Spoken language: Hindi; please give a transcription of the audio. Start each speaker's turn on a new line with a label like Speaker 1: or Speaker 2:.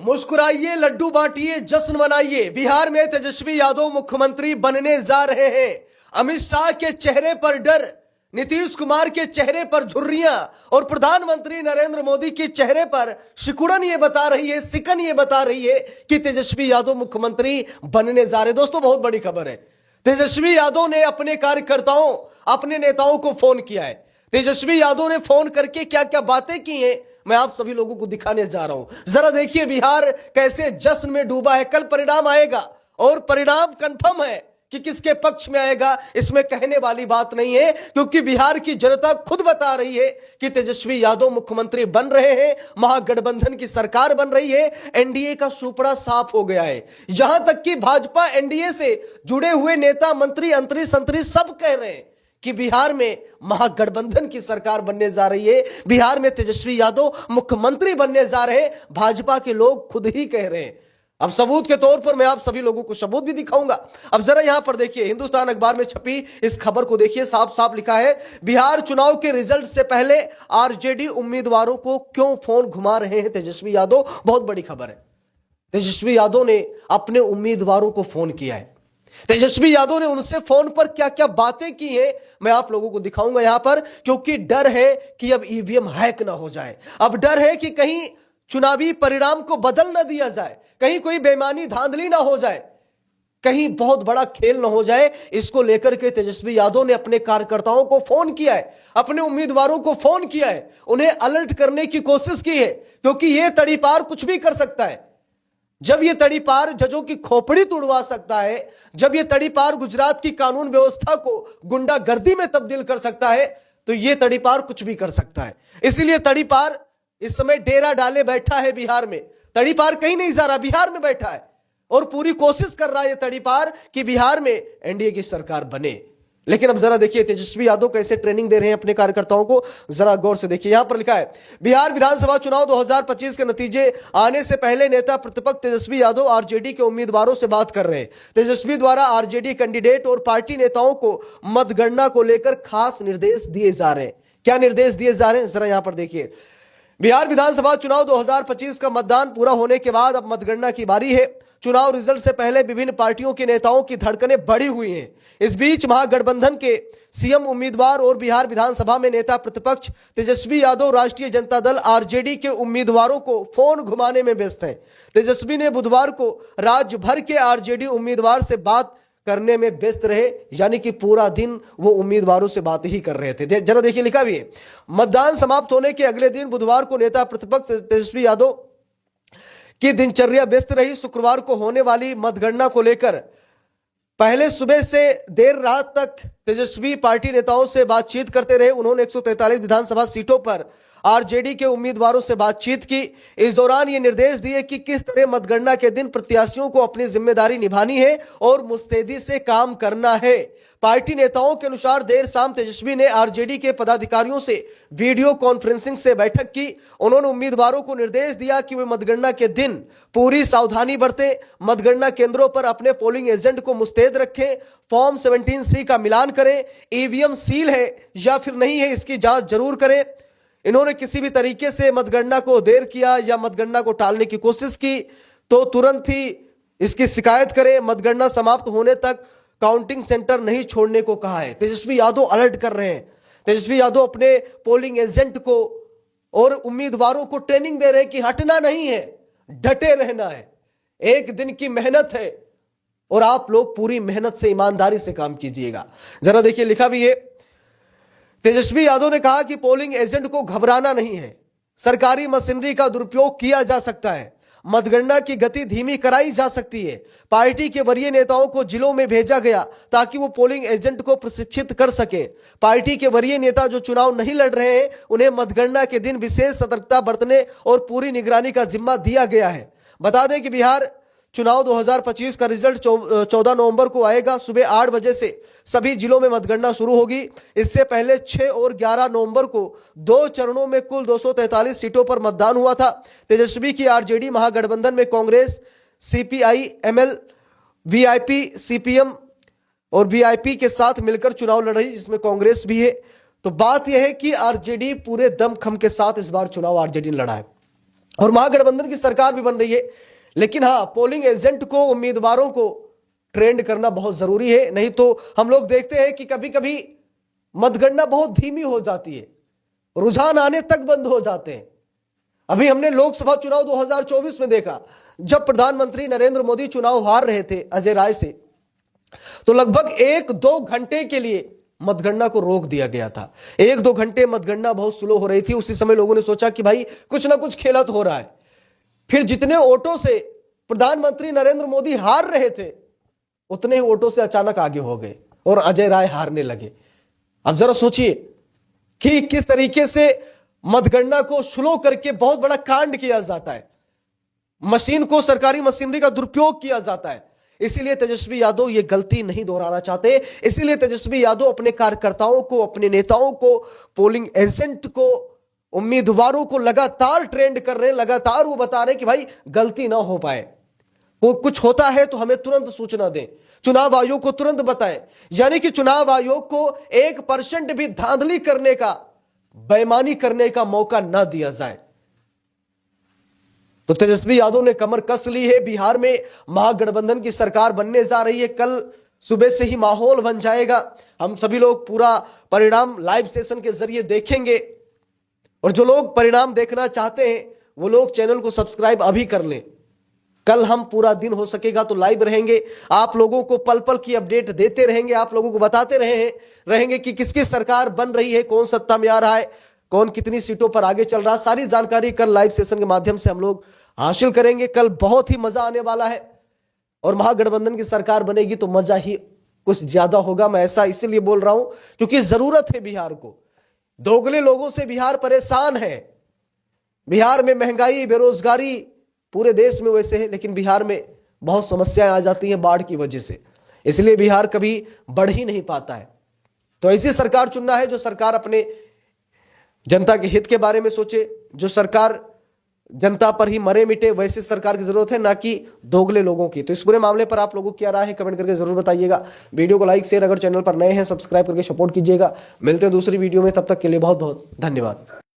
Speaker 1: मुस्कुराइए, लड्डू बांटिए, जश्न मनाइए। बिहार में तेजस्वी यादव मुख्यमंत्री बनने जा रहे हैं। अमित शाह के चेहरे पर डर, नीतीश कुमार के चेहरे पर झुर्रियां और प्रधानमंत्री नरेंद्र मोदी के चेहरे पर सिकुड़न ये बता रही है, सिकन ये बता रही है कि तेजस्वी यादव मुख्यमंत्री बनने जा रहे हैं। दोस्तों, बहुत बड़ी खबर है। तेजस्वी यादव ने अपने कार्यकर्ताओं, अपने नेताओं को फोन किया है। तेजस्वी यादव ने फोन करके क्या क्या बातें की हैं, मैं आप सभी लोगों को दिखाने जा रहा हूं। जरा देखिए बिहार कैसे जश्न में डूबा है। कल परिणाम आएगा और परिणाम कंफर्म है कि किसके पक्ष में आएगा, इसमें कहने वाली बात नहीं है, क्योंकि बिहार की जनता खुद बता रही है कि तेजस्वी यादव मुख्यमंत्री बन रहे हैं। महागठबंधन की सरकार बन रही है। एनडीए का सुपड़ा साफ हो गया है। यहां तक कि भाजपा एनडीए से जुड़े हुए नेता, मंत्री, अंतरी संतरी सब कह रहे हैं कि बिहार में महागठबंधन की सरकार बनने जा रही है। बिहार में तेजस्वी यादव मुख्यमंत्री बनने जा रहे हैं। भाजपा के लोग खुद ही कह रहे हैं। अब सबूत के तौर पर मैं आप सभी लोगों को सबूत भी दिखाऊंगा। अब जरा यहां पर देखिए, हिंदुस्तान अखबार में छपी इस खबर को देखिए। साफ साफ लिखा है, बिहार चुनाव के रिजल्ट से पहले आरजेडी उम्मीदवारों को क्यों फोन घुमा रहे हैं तेजस्वी यादव। बहुत बड़ी खबर है। तेजस्वी यादव ने अपने उम्मीदवारों को फोन किया है। तेजस्वी यादव ने उनसे फोन पर क्या क्या बातें की हैं, मैं आप लोगों को दिखाऊंगा यहां पर, क्योंकि डर है कि अब ईवीएम हैक ना हो जाए। अब डर है कि कहीं चुनावी परिणाम को बदल ना दिया जाए, कहीं कोई बेईमानी धांधली ना हो जाए, कहीं बहुत बड़ा खेल ना हो जाए। इसको लेकर के तेजस्वी यादव ने अपने कार्यकर्ताओं को फोन किया है, अपने उम्मीदवारों को फोन किया है, उन्हें अलर्ट करने की कोशिश की है, क्योंकि यह तड़ीपार कुछ भी कर सकता है। जब यह तड़ीपार जजों की खोपड़ी तुड़वा सकता है, जब यह तड़ीपार गुजरात की कानून व्यवस्था को गुंडागर्दी में तब्दील कर सकता है, तो यह तड़ीपार कुछ भी कर सकता है। इसीलिए तड़ीपार इस समय डेरा डाले बैठा है बिहार में। तड़ीपार कहीं नहीं जा रहा, बिहार में बैठा है और पूरी कोशिश कर रहा है यह तड़ीपार कि बिहार में एनडीए की सरकार बने। लेकिन अब जरा देखिए तेजस्वी यादव कैसे ट्रेनिंग दे रहे हैं अपने कार्यकर्ताओं को, जरा गौर से देखिए। यहां पर लिखा है, बिहार विधानसभा चुनाव 2025 के नतीजे आने से पहले नेता प्रतिपक्ष तेजस्वी यादव आरजेडी के उम्मीदवारों से बात कर रहे हैं। तेजस्वी द्वारा आरजेडी कैंडिडेट और पार्टी नेताओं को मतगणना को लेकर खास निर्देश दिए जा रहे हैं। क्या निर्देश दिए जा रहे हैं, जरा यहां पर देखिए। बिहार विधानसभा चुनाव 2025 का मतदान पूरा होने के बाद अब मतगणना की बारी है। चुनाव रिजल्ट से पहले विभिन्न पार्टियों के नेताओं की धड़कनें बढ़ी हुई हैं। इस बीच महागठबंधन के सीएम उम्मीदवार और बिहार विधानसभा में नेता प्रतिपक्ष तेजस्वी यादव राष्ट्रीय जनता दल आरजेडी के उम्मीदवारों को फोन घुमाने में व्यस्त हैं। तेजस्वी ने बुधवार को राज्य भर के आरजेडी उम्मीदवार से बात करने में व्यस्त रहे, यानी कि पूरा दिन वो उम्मीदवारों से बात ही कर रहे थे। जरा देखिए, लिखा भी है, मतदान समाप्त होने के अगले दिन बुधवार को नेता प्रतिपक्ष तेजस्वी यादव की दिनचर्या व्यस्त रही। शुक्रवार को होने वाली मतगणना को लेकर पहले सुबह से देर रात तक तेजस्वी पार्टी नेताओं से बातचीत करते रहे। उन्होंने 143 विधानसभा सीटों पर आरजेडी के उम्मीदवारों से बातचीत की। इस दौरान ये निर्देश दिए कि किस तरह मतगणना के दिन प्रत्याशियों को अपनी जिम्मेदारी निभानी है और मुस्तैदी से काम करना है। पार्टी नेताओं के अनुसार देर शाम तेजस्वी ने आरजेडी के पदाधिकारियों से वीडियो कॉन्फ्रेंसिंग से बैठक की। उन्होंने उम्मीदवारों को निर्देश दिया कि वे मतगणना के दिन पूरी सावधानी बरतें, मतगणना केंद्रों पर अपने पोलिंग एजेंट को मुस्तैद रखें, फॉर्म 17C का मिलान करें, ईवीएम सील है या फिर नहीं है इसकी जांच जरूर करें। इन्होंने किसी भी तरीके से मतगणना को देर किया या मतगणना को टालने की कोशिश की तो तुरंत ही इसकी शिकायत करें। मतगणना समाप्त होने तक काउंटिंग सेंटर नहीं छोड़ने को कहा है। तेजस्वी यादव अलर्ट कर रहे हैं। तेजस्वी यादव अपने पोलिंग एजेंट को और उम्मीदवारों को ट्रेनिंग दे रहे हैं कि हटना नहीं है, डटे रहना है। एक दिन की मेहनत है और आप लोग पूरी मेहनत से, ईमानदारी से काम कीजिएगा। जरा देखिए, लिखा भी है, तेजस्वी यादव ने कहा कि पोलिंग एजेंट को घबराना नहीं है, सरकारी मशीनरी का दुरुपयोग किया जा सकता है, मतगणना की गति धीमी कराई जा सकती है। पार्टी के वरीय नेताओं को जिलों में भेजा गया ताकि वो पोलिंग एजेंट को प्रशिक्षित कर सके। पार्टी के वरीय नेता जो चुनाव नहीं लड़ रहे हैं उन्हें मतगणना के दिन विशेष सतर्कता बरतने और पूरी निगरानी का जिम्मा दिया गया है। बता दें कि बिहार चुनाव 2025 का रिजल्ट 14 नवंबर को आएगा। सुबह 8 बजे से सभी जिलों में मतगणना शुरू होगी। इससे पहले 6 और 11 नवंबर को 2 चरणों में कुल 243 सीटों पर मतदान हुआ था। तेजस्वी की आरजेडी महागठबंधन में Congress, CPI, ML, VIP, CPM और वीआईपी के साथ मिलकर चुनाव लड़ रही, जिसमें कांग्रेस भी है। तो बात यह है कि आरजेडी पूरे दमखम के साथ इस बार चुनाव आरजेडी ने लड़ा है। और महागठबंधन की सरकार भी बन रही है। लेकिन हाँ, पोलिंग एजेंट को, उम्मीदवारों को ट्रेंड करना बहुत जरूरी है, नहीं तो हम लोग देखते हैं कि कभी कभी मतगणना बहुत धीमी हो जाती है, रुझान आने तक बंद हो जाते हैं। अभी हमने लोकसभा चुनाव 2024 में देखा, जब प्रधानमंत्री नरेंद्र मोदी चुनाव हार रहे थे अजय राय से, तो लगभग 1-2 घंटे के लिए मतगणना को रोक दिया गया था। 1-2 घंटे मतगणना बहुत स्लो हो रही थी। उसी समय लोगों ने सोचा कि भाई कुछ ना कुछ खेला तो हो रहा है। फिर जितने वोटों से प्रधानमंत्री नरेंद्र मोदी हार रहे थे, उतने ही वोटों से अचानक आगे हो गए और अजय राय हारने लगे। अब जरा सोचिए कि किस तरीके से मतगणना को स्लो करके बहुत बड़ा कांड किया जाता है, मशीन को, सरकारी मशीनरी का दुरुपयोग किया जाता है। इसीलिए तेजस्वी यादव ये गलती नहीं दोहराना चाहते। इसीलिए तेजस्वी यादव अपने कार्यकर्ताओं को, अपने नेताओं को, पोलिंग एजेंट को, उम्मीदवारों को लगातार ट्रेंड कर रहे हैं, लगातार वो बता रहे हैं कि भाई गलती ना हो पाए, वो कुछ होता है तो हमें तुरंत सूचना दें, चुनाव आयोग को तुरंत बताएं। यानी कि चुनाव आयोग को 1% भी धांधली करने का, बेईमानी करने का मौका ना दिया जाए। तो तेजस्वी यादव ने कमर कस ली है। बिहार में महागठबंधन की सरकार बनने जा रही है। कल सुबह से ही माहौल बन जाएगा। हम सभी लोग पूरा परिणाम लाइव सेशन के जरिए देखेंगे, और जो लोग परिणाम देखना चाहते हैं वो लोग चैनल को सब्सक्राइब अभी कर लें। कल हम पूरा दिन हो सकेगा तो लाइव रहेंगे, आप लोगों को पल पल की अपडेट देते रहेंगे, आप लोगों को बताते रहेंगे कि किसकी सरकार बन रही है, कौन सत्ता में आ रहा है, कौन कितनी सीटों पर आगे चल रहा है। सारी जानकारी कल लाइव सेशन के माध्यम से हम लोग हासिल करेंगे। कल बहुत ही मजा आने वाला है, और महागठबंधन की सरकार बनेगी तो मजा ही कुछ ज्यादा होगा। मैं ऐसा इसीलिए बोल रहा हूं क्योंकि जरूरत है बिहार को। दोगले लोगों से बिहार परेशान है। बिहार में महंगाई, बेरोजगारी पूरे देश में वैसे है, लेकिन बिहार में बहुत समस्याएं आ जाती हैं बाढ़ की वजह से। इसलिए बिहार कभी बढ़ ही नहीं पाता है। तो ऐसी सरकार चुनना है जो सरकार अपने जनता के हित के बारे में सोचे, जो सरकार जनता पर ही मरे मिटे, वैसी सरकार की जरूरत है, ना कि दोगले लोगों की। तो इस पूरे मामले पर आप लोगों की क्या राय है, कमेंट करके जरूर बताइएगा। वीडियो को लाइक शेयर, अगर चैनल पर नए हैं सब्सक्राइब करके सपोर्ट कीजिएगा। मिलते हैं दूसरी वीडियो में, तब तक के लिए बहुत बहुत धन्यवाद।